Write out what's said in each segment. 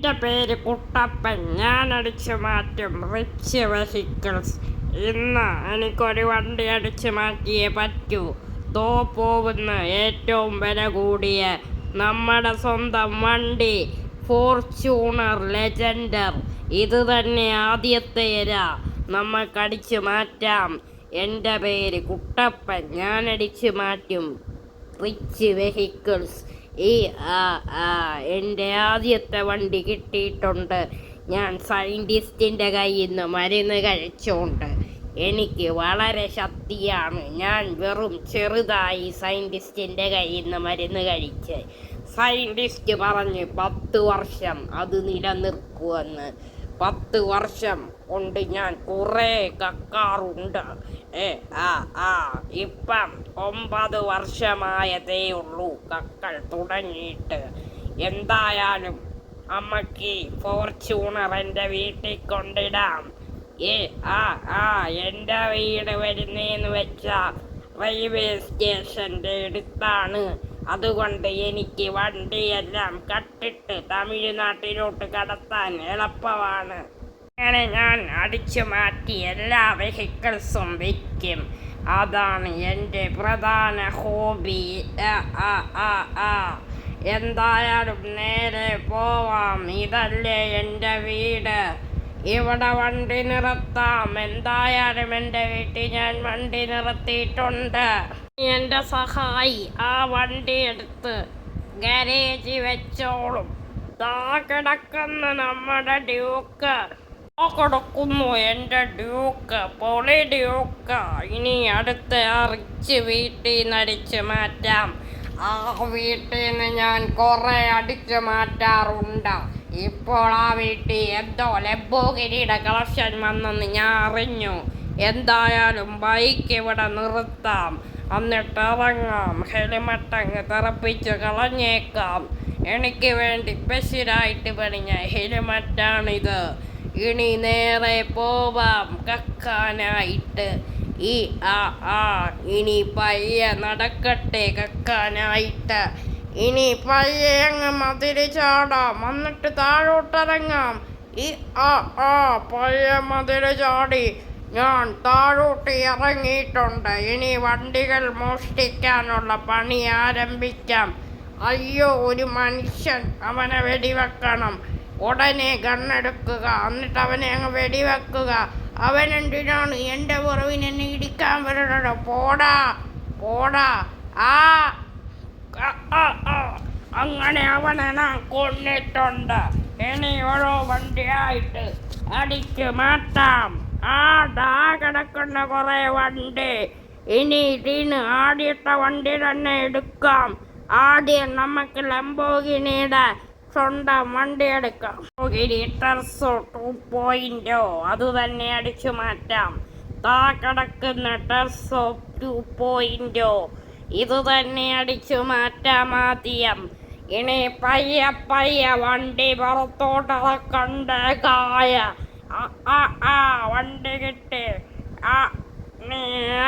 എൻ്റെ പേര് കുട്ടപ്പൻ. ഞാൻ അടിച്ചു മാറ്റും റിച്ച് വെഹിക്കിൾസ്. ഇന്ന് എനിക്കൊരു വണ്ടി അടിച്ചു മാറ്റിയേ പറ്റൂ. പോകുന്ന ഏറ്റവും വില കൂടിയ നമ്മുടെ സ്വന്തം വണ്ടി ഫോർച്യൂണർ ലെജൻഡർ. ഇത് തന്നെ ആദ്യത്തെ ഇര നമ്മൾക്കടിച്ചു മാറ്റാം. എൻ്റെ പേര് കുട്ടപ്പൻ. ഞാൻ അടിച്ചു മാറ്റും റിച്ച് വെഹിക്കിൾസ്. എൻ്റെ ആദ്യത്തെ വണ്ടി കിട്ടിയിട്ടുണ്ട്. ഞാൻ സയൻറ്റിസ്റ്റിൻ്റെ കയ്യിൽ നിന്ന് മരുന്ന് കഴിച്ചുകൊണ്ട് എനിക്ക് വളരെ ശക്തിയാണ്. ഞാൻ വെറും ചെറുതായി സയൻറ്റിസ്റ്റിൻ്റെ കയ്യിൽ നിന്ന് മരുന്ന് കഴിച്ച് സയൻറ്റിസ്റ്റ് പറഞ്ഞ് 10 വർഷം അത് നിലനിൽക്കുമെന്ന്. 10 വർഷം കൊണ്ട് ഞാൻ കുറേ കക്കാറുണ്ട്. ഇപ്പം 9 വർഷമായതേ ഉള്ളൂ കക്കൾ തുടങ്ങിയിട്ട്. എന്തായാലും അമ്മക്ക് ഫോർച്യൂണർ എൻ്റെ വീട്ടിൽ കൊണ്ടിടാം. എൻ്റെ വീട് വരുന്നേന്ന് വെച്ചാൽ റെയിൽവേ സ്റ്റേഷൻ്റെ അടുത്താണ്. അതുകൊണ്ട് എനിക്ക് വണ്ടിയെല്ലാം കട്ടിട്ട് തമിഴ്നാട്ടിലോട്ട് കടത്താൻ എളുപ്പമാണ്. അങ്ങനെ ഞാൻ അടിച്ചു മാറ്റി എല്ലാ വെഹിക്കിൾസും വിൽക്കും. അതാണ് എൻ്റെ പ്രധാന ഹോബി. എന്തായാലും നേരെ പോവാം. ഇതല്ലേ എൻ്റെ വീട്. ഇവിടെ വണ്ടി നിർത്താം. എന്തായാലും എൻ്റെ വീട്ടിൽ ഞാൻ വണ്ടി നിർത്തിയിട്ടുണ്ട്. എൻ്റെ സഹായി ആ വണ്ടി എടുത്ത് ഗാരേജിൽ വെച്ചോളും. കിടക്കുന്ന നമ്മുടെ ഡ്യൂക്ക്. കൊടുക്കുന്നു എൻ്റെ ഡ്യൂക്ക്. പൊളി ഡ്യൂക്ക്. ഇനി അടുത്ത റിച്ച് വീട്ടിൽ നിന്ന് അടിച്ചു മാറ്റാം. ആ വീട്ടിൽ നിന്ന് ഞാൻ കുറേ അടിച്ചു മാറ്റാറുണ്ട്. ഇപ്പോൾ ആ വീട്ടിൽ എന്തോ ലംബോർഗിനിയുടെ കളക്ഷൻ വന്നെന്ന് ഞാൻ അറിഞ്ഞു. എന്തായാലും ബൈക്ക് ഇവിടെ നിർത്താം. എന്നിട്ട് ഇറങ്ങാം. ഹെൽമെറ്റ് അങ്ങ് തെറപ്പിച്ച് കളഞ്ഞേക്കാം. എനിക്ക് വേണ്ടി സ്പെഷ്യലായിട്ട് പണിഞ്ഞ ഹെൽമെറ്റാണിത്. ഇനി നേരെ പോവാം കക്കാനായിട്ട്. ഇനി പയ്യെ നടക്കട്ടെ കക്കാനായിട്ട്. ഇനി പയ്യെ അങ്ങ് മതില് ചാടാം. എന്നിട്ട് താഴോട്ടിറങ്ങാം. പയ്യെ മതില് ചാടി ഞാൻ താഴോട്ട് ഇറങ്ങിയിട്ടുണ്ട്. ഇനി വണ്ടികൾ മോഷ്ടിക്കാനുള്ള പണി ആരംഭിക്കാം. അയ്യോ, ഒരു മനുഷ്യൻ. അവനെ വെടിവെക്കണം. ഉടനെ ഗണ്ണെടുക്കുക. എന്നിട്ട് അവനെ അങ്ങ് വെടിവെക്കുക. അവനെന്തിനാണ് എൻ്റെ പുറവിന് എന്നെ ഇടിക്കാൻ വരണോ? പോടാ. അങ്ങനെ അവനെ ഞാൻ കൊന്നിട്ടുണ്ട്. ഇനി ഓരോ വണ്ടിയായിട്ട് അടിച്ചു മാറ്റാം. കിടക്കുന്ന കുറേ വണ്ടി. ഇനി ഇതിന് ആദ്യത്തെ വണ്ടി തന്നെ എടുക്കാം. ആദ്യം നമുക്ക് ലംബോർഗിനിയുടെ സ്വന്തം വണ്ടി എടുക്കാം. ടെർസോ 2.0 അത് തന്നെ അടിച്ചു മാറ്റാം. കിടക്കുന്ന ടെർസോ 2.0 ഇത് തന്നെ അടിച്ചു മാറ്റാം ആദ്യം. ഇനി പയ്യ വണ്ടി പുറത്തോട്ടിറക്കണ്ട കായ. വണ്ടി കിട്ടി. നീ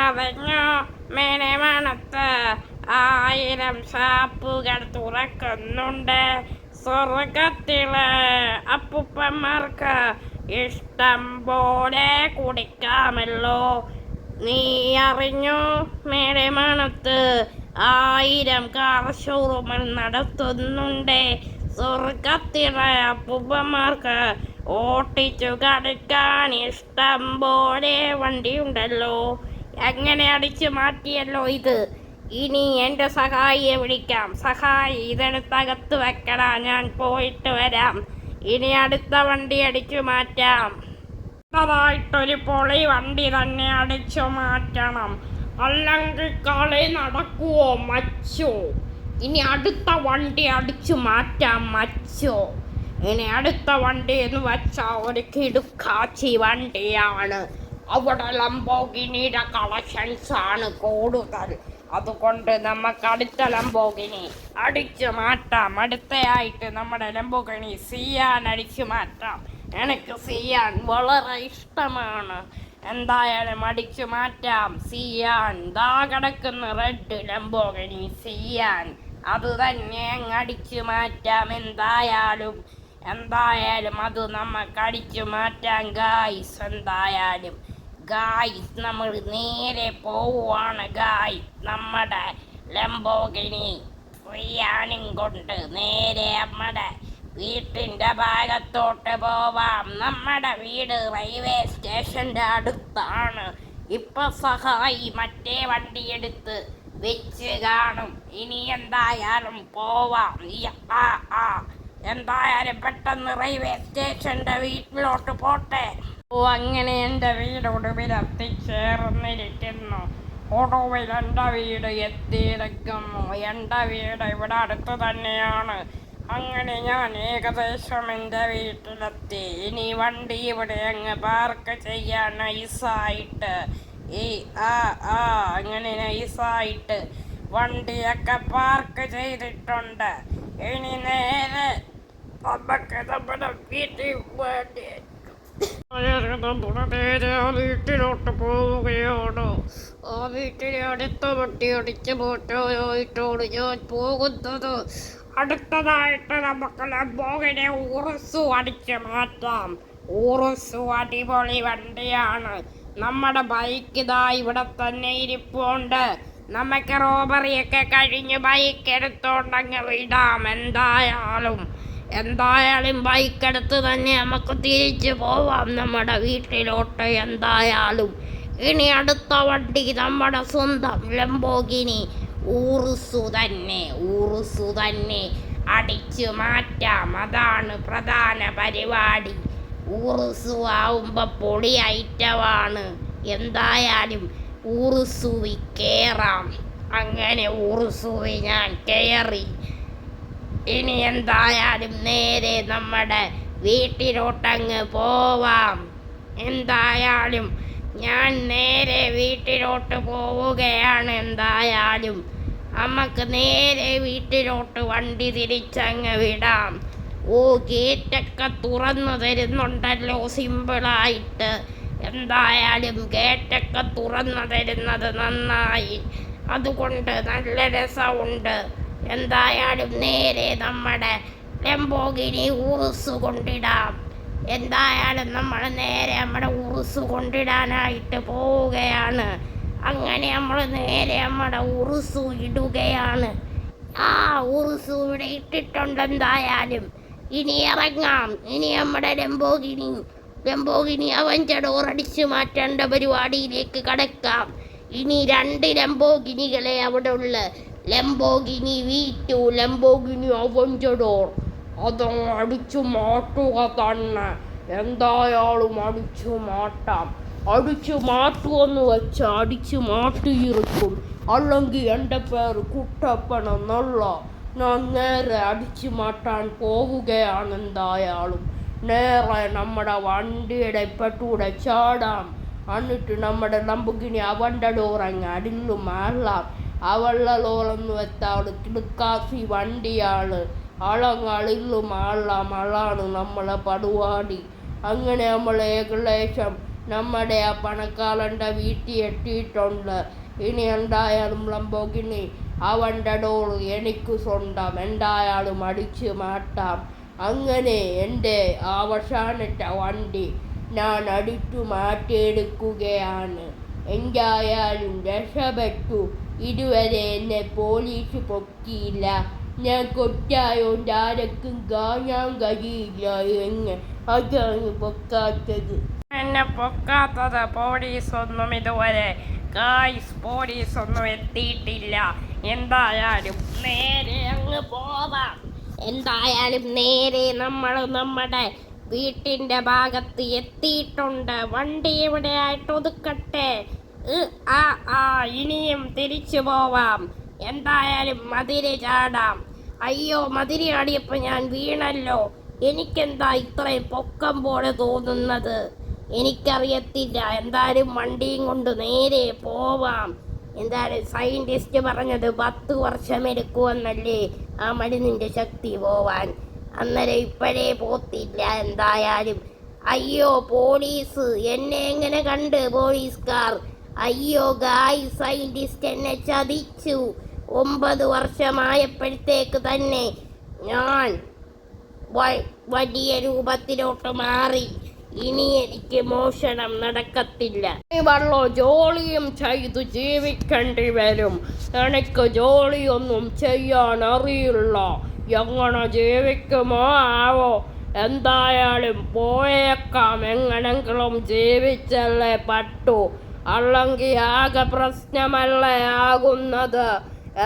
അറിഞ്ഞോ, മേനമാനത്ത് 1000 ഷാപ്പുകൾ തുറക്കുന്നുണ്ട്. സ്വർഗത്തിലെ അപ്പൂപ്പന്മാർക്ക് ഇഷ്ടം പോലെ കുടിക്കാമല്ലോ. നീ അറിഞ്ഞോ, മേടമാനത്ത് 1000 കാർ ഷോറൂമുകൾ നടത്തുന്നുണ്ട്. സ്വർഗത്തിലെ അപ്പൂപ്പന്മാർക്ക് ഓട്ടിച്ചു കടക്കാൻ ഇഷ്ടം പോലെ വണ്ടിയുണ്ടല്ലോ. അങ്ങനെ അടിച്ചു മാറ്റിയല്ലോ ഇത്. ഇനി എൻ്റെ സഹായിയെ വിളിക്കാം. സഹായി, ഇതെടുത്തകത്ത് വെക്കടാ. ഞാൻ പോയിട്ട് വരാം. ഇനി അടുത്ത വണ്ടി അടിച്ചു മാറ്റാം. അതായിട്ടൊരു പൊളി വണ്ടി തന്നെ അടിച്ചു മാറ്റണം. അല്ലെങ്കിൽ കളി നടക്കുവോ മച്ചോ? ഇനി അടുത്ത വണ്ടി അടിച്ചു മാറ്റാം മച്ചോ. ഇനി അടുത്ത വണ്ടി എന്ന് വെച്ചാൽ ഒരു കിടുക്കാച്ചി വണ്ടിയാണ്. അവിടെ ലംബോർഗിനിയുടെ കളക്ഷൻസ് ആണ് കൂടുതൽ. അതുകൊണ്ട് നമുക്ക് അടുത്ത ലംബോർഗിനി അടിച്ചു മാറ്റാം. അടുത്തയായിട്ട് നമ്മുടെ ലംബോർഗിനി സിയാൻ അടിച്ചു മാറ്റാം. എനിക്ക് സിയാൻ വളരെ ഇഷ്ടമാണ്. എന്തായാലും അടിച്ചു മാറ്റാം. സിയാൻ കിടക്കുന്ന റെഡ് ലംബോർഗിനി സിയാൻ അത് തന്നെ അടിച്ചു മാറ്റാം. എന്തായാലും എന്തായാലും അത് നമുക്ക് അടിച്ചു മാറ്റാം ഗായ്സ്. എന്തായാലും ഗായ്സ് നമ്മൾ നേരെ പോവുകയാണ് ഗായ്സ്. നമ്മുടെ ലംബോഗിനി ഫ്രിയാനും കൊണ്ട് നേരെ നമ്മുടെ വീട്ടിൻ്റെ ഭാഗത്തോട്ട് പോവാം. നമ്മുടെ വീട് റെയിൽവേ സ്റ്റേഷൻ്റെ അടുത്താണ്. ഇപ്പൊ സഹായി മറ്റേ വണ്ടിയെടുത്ത് വെച്ച് കാണും. ഇനി എന്തായാലും പോവാം. എന്തായാലും പെട്ടെന്ന് റെയിൽവേ സ്റ്റേഷന്റെ വീട്ടിലോട്ട് പോട്ടെ. അങ്ങനെ എൻ്റെ വീട് ഒടുവിൽ എത്തിച്ചേർന്നിരിക്കുന്നു. ഒടുവിൽ എൻ്റെ വീട് എത്തിയിരിക്കുന്നു. എൻ്റെ വീട് ഇവിടെ അടുത്ത് തന്നെയാണ്. അങ്ങനെ ഞാൻ ഏകദേശം എൻ്റെ വീട്ടിലെത്തി. ഇനി വണ്ടി ഇവിടെ അങ്ങ് പാർക്ക് ചെയ്യാൻ നൈസായിട്ട് അങ്ങനെ നൈസായിട്ട് വണ്ടിയൊക്കെ പാർക്ക് ചെയ്തിട്ടുണ്ട്. ഇനി നേരെ നമുക്ക് നമ്മുടെ വീട്ടിലോട്ട് പോവുകയാണ്. ആ വീട്ടിലെ അടുത്ത വണ്ടി അടിച്ചു മാറ്റാനായിട്ടാണ് ഞാൻ പോകുന്നത്. അടുത്തതായിട്ട് നമുക്ക് ലംബോർഗിനി ഉറുസു അടിച്ചു മാറ്റാം. ഉറുസു അടിപൊളി വണ്ടിയാണ്. നമ്മുടെ ബൈക്ക് ഇതാ ഇവിടെ തന്നെ ഇരിപ്പുണ്ട്. നമുക്ക് റോബറിയൊക്കെ കഴിഞ്ഞ് ബൈക്ക് എടുത്തോണ്ടങ്ങ് വിടാം. എന്തായാലും ബൈക്ക് എടുത്ത് തന്നെ നമുക്ക് തിരിച്ചു പോവാം നമ്മുടെ വീട്ടിലോട്ട്. എന്തായാലും ഇനി അടുത്ത വണ്ടി നമ്മുടെ സ്വന്തം ലംബോർഗിനി ഉറുസു തന്നെ അടിച്ചു മാറ്റാം. അതാണ് പ്രധാന പരിപാടി. ഉറുസു ആവുമ്പോൾ പൊളി ഐറ്റമാണ്. എന്തായാലും ഉറുസുവി കയറാം. അങ്ങനെ ഉറുസുവി ഞാൻ കയറി. ഇനി എന്തായാലും നേരെ നമ്മുടെ വീട്ടിലോട്ടങ്ങ് പോവാം. എന്തായാലും ഞാൻ നേരെ വീട്ടിലോട്ട് പോവുകയാണ്. എന്തായാലും നമുക്ക് നേരെ വീട്ടിലോട്ട് വണ്ടി തിരിച്ചങ്ങ് വിടാം. ഗേറ്റൊക്കെ തുറന്നു തരുന്നുണ്ടല്ലോ സിമ്പിളായിട്ട്. എന്തായാലും ഗേറ്റൊക്കെ തുറന്നു തരുന്നത് നന്നായി. അതുകൊണ്ട് നല്ല രസമുണ്ട്. എന്തായാലും നേരെ നമ്മുടെ ലംബോർഗിനി ഉറുസു കൊണ്ടിടാം. എന്തായാലും നമ്മൾ നേരെ നമ്മുടെ ഉറുസു കൊണ്ടിടാനായിട്ട് പോവുകയാണ്. അങ്ങനെ നമ്മൾ നേരെ നമ്മുടെ ഉറുസു ഇടുകയാണ്. ഉറുസു ഇവിടെ ഇട്ടിട്ടുണ്ട്. എന്തായാലും ഇനി ഇറങ്ങാം. ഇനി നമ്മുടെ ലംബോർഗിനി അവഞ്ചഡോർ അടിച്ചു മാറ്റേണ്ട പരിപാടിയിലേക്ക് കടക്കാം. ഇനി 2 ലംബോർഗിനികളെ അവിടെ ഉള്ള ലംബോർഗിനി V2, ലംബോർഗിനി അവഞ്ചഡോർ അത് അടിച്ചു മാറ്റുക തന്നെ. എന്തായാലും അടിച്ചു മാറ്റാം. അടിച്ചു മാറ്റുമെന്ന് വെച്ചാൽ അടിച്ചു മാറ്റിയിരിക്കും. അല്ലെങ്കിൽ എൻ്റെ പേര് കുട്ടപ്പനെന്നല്ല. ഞാൻ നേരെ അടിച്ചു മാറ്റാൻ പോവുകയാണ്. എന്തായാലും നേരെ നമ്മുടെ വണ്ടിയുടെ പെട്ടൂടെ ചാടാം. എന്നിട്ട് നമ്മുടെ ലംബോർഗിനി അവഞ്ചഡോർ അങ്ങ് അടിഞ്ഞു മാറാം. അവളോളെന്ന് വെച്ചാൽ കിടക്കാസി വണ്ടിയാണ്. അളങ്ങളില്ലു മാറാം. അളാണ് നമ്മളെ പരിപാടി. അങ്ങനെ നമ്മൾ ഏകദേശം നമ്മുടെ ആ പണക്കാരൻ്റെ വീട്ടിൽ എത്തിയിട്ടുണ്ട്. ഇനി എന്തായാലും ലംബോർഗിനി അവഞ്ചഡോർ എനിക്ക് സ്വന്തം. എന്തായാലും അടിച്ചു മാറ്റാം. അങ്ങനെ എൻ്റെ അവസാനത്തെ വണ്ടി ഞാൻ അടിച്ചു മാറ്റിയെടുക്കുകയാണ്. എന്തായാലും രക്ഷപ്പെട്ടു. ഇതുവരെ എന്നെ പോലീസ് പൊക്കിയില്ല. ഞാൻ കൊച്ചായോണ്ട് ആരൊക്കും കാണാൻ കഴിയില്ല എന്ന് അതാണ് പൊക്കാത്തത്. എന്നെ പൊക്കാത്തത് പോലീസൊന്നും ഇതുവരെ പോലീസൊന്നും എത്തിയിട്ടില്ല. എന്തായാലും നേരെ അങ്ങ് പോവാം. എന്തായാലും നേരെ നമ്മൾ നമ്മുടെ വീട്ടിൻ്റെ ഭാഗത്ത് എത്തിയിട്ടുണ്ട്. വണ്ടി ഇവിടെ ആയിട്ട് ഒതുക്കട്ടെ. ഇനിയും തിരിച്ചു പോവാം. എന്തായാലും മതിരി ചാടാം. അയ്യോ, മതിരി ചാടിയപ്പോൾ ഞാൻ വീണല്ലോ. എനിക്കെന്താ ഇത്രയും പൊക്കം പോലെ തോന്നുന്നത്? എനിക്കറിയത്തില്ല. എന്തായാലും വണ്ടിയും കൊണ്ട് നേരെ പോവാം. എന്തായാലും സയൻറ്റിസ്റ്റ് പറഞ്ഞത് 10 വർഷം എടുക്കുമെന്നല്ലേ ആ മരുന്നിൻ്റെ ശക്തി പോവാൻ. അന്നേരം ഇപ്പോഴേ പോത്തില്ല. എന്തായാലും അയ്യോ, പോലീസ് എന്നെ എങ്ങനെ കണ്ട് പോലീസുകാർ? അയ്യോ സയൻറ്റിസ്റ്റ് എന്നെ ചതിച്ചു. 9 വർഷമായപ്പോഴത്തേക്ക് തന്നെ ഞാൻ വലിയ രൂപത്തിലോട്ട് മാറി. ഇനി എനിക്ക് മോഷണം നടക്കത്തില്ല. വല്ലോ ജോലിയും ചെയ്തു ജീവിക്കേണ്ടി വരും. എനിക്ക് ജോലിയൊന്നും ചെയ്യാൻ അറിയില്ല. എങ്ങനെ ജീവിക്കുമോ ആവോ. എന്തായാലും പോയേക്കാം. എങ്ങനെങ്കിലും ജീവിച്ചല്ലേ പറ്റൂ. അല്ലെങ്കിൽ ആകെ പ്രശ്നമല്ലേ ആകുന്നത്.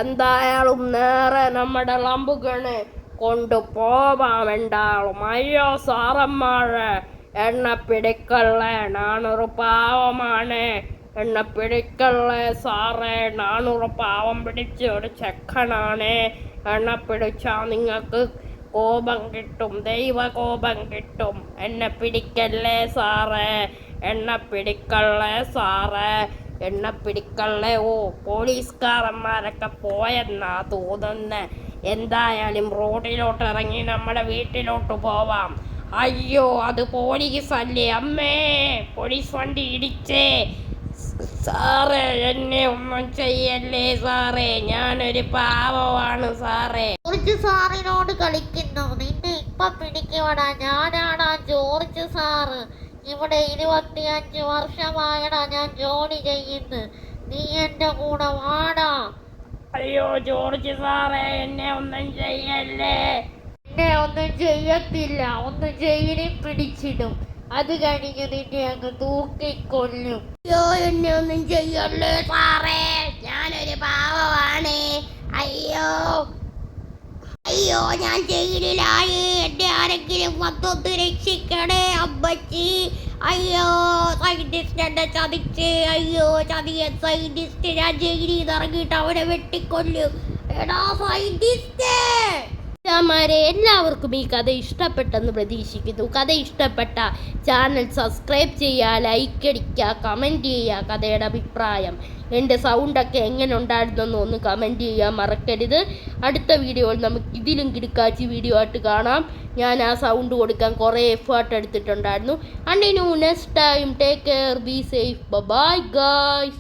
എന്തായാലും നേരെ നമ്മുടെ ലംബുകനെ കൊണ്ടുപോവാം എന്താളും. അയ്യോ സാറന്മാരെ, എന്നെ പിടിക്കല്ലേ, ഞാനൊരു പാവമാണ്. എന്നെ പിടിക്കല്ലേ സാറേ, ഞാനൊരു പാവം പിടിച്ച ഒരു ചെക്കനാണ്. എന്നെ പിടിച്ചാൽ നിങ്ങൾക്ക് കോപം കിട്ടും, ദൈവ കോപം കിട്ടും. എന്നെ പിടിക്കല്ലേ സാറേ, എന്നെ പിടിക്കല്ലേ സാറേ, എന്നെ പിടിക്കല്ലേ. ഓ, പോലീസുകാരന്മാരൊക്കെ പോയെന്നാ തോന്നുന്നേ. എന്തായാലും റോഡിലോട്ട് ഇറങ്ങി നമ്മുടെ വീട്ടിലോട്ട് പോവാം. അയ്യോ, അത് പോലീസല്ലേ. അമ്മേ, പോലീസ് വണ്ടി ഇടിച്ചേ. സാറേ, എന്നെ ഒന്നും ചെയ്യല്ലേ സാറേ, ഞാനൊരു പാവമാണ് സാറേ. ജോർജ് സാറിനോട് കളിക്കുന്നു. നിന്നെ ഇപ്പൊ പിടിക്കുവാടാ. ഞാനാടാ ജോർജ് സാറ്. ഇവിടെ 25 വർഷമായടാ ഞാൻ ജോലി ചെയ്യുന്നു. നീ എന്റെ കൂടെ വാടാ. അയ്യോ ജോർജ് സാറേ, എന്നെ ഒന്നും ചെയ്യല്ലേ. നിന്നെ ഒന്നും ചെയ്യത്തില്ല. ഒന്ന് ജയിലിൽ പിടിച്ചിടും. അത് കഴിഞ്ഞ് നിന്നെ അങ്ങ് തൂക്കിക്കൊല്ലും. അയ്യോ, എന്നെ ഒന്നും ചെയ്യല്ലേ സാറേ, ഞാനൊരു പാവമാണ്. അയ്യോ അയ്യോ, ഞാൻ ജയിലിലായി. എന്നെ ആരെങ്കിലും വന്നൊന്ന് രക്ഷിക്കണേ അമ്മച്ചി. അയ്യോ, സൈന്റിസ്റ്റ് എന്നെ ചതിച്ച്. അയ്യോ, ചതിയൻ സൈന്റിസ്റ്റ്. ഞാൻ ജയിലിൽ നിന്ന് ഇറങ്ങിയിട്ട് അവനെ വെട്ടിക്കൊല്ലും. എടാ സൈന്റിസ്റ്റ്. എല്ലാവർക്കും ഈ കഥ ഇഷ്ടപ്പെട്ടെന്ന് പ്രതീക്ഷിക്കുന്നു. കഥ ഇഷ്ടപ്പെട്ട ചാനൽ സബ്സ്ക്രൈബ് ചെയ്യുക, ലൈക്ക് അടിക്കുക, കമൻറ്റ് ചെയ്യുക. കഥയുടെ അഭിപ്രായം, എൻ്റെ സൗണ്ടൊക്കെ എങ്ങനെ ഉണ്ടായിരുന്നെന്ന് ഒന്ന് കമൻറ്റ് ചെയ്യാൻ മറക്കരുത്. അടുത്ത വീഡിയോയിൽ നമുക്ക് ഇതിലും കിടക്കാച്ചി വീഡിയോ ആയിട്ട് കാണാം. ഞാൻ ആ സൗണ്ട് കൊടുക്കാൻ കുറേ എഫേർട്ട് എടുത്തിട്ടുണ്ടായിരുന്നു. Continue next time. Take care, be safe, bye guys.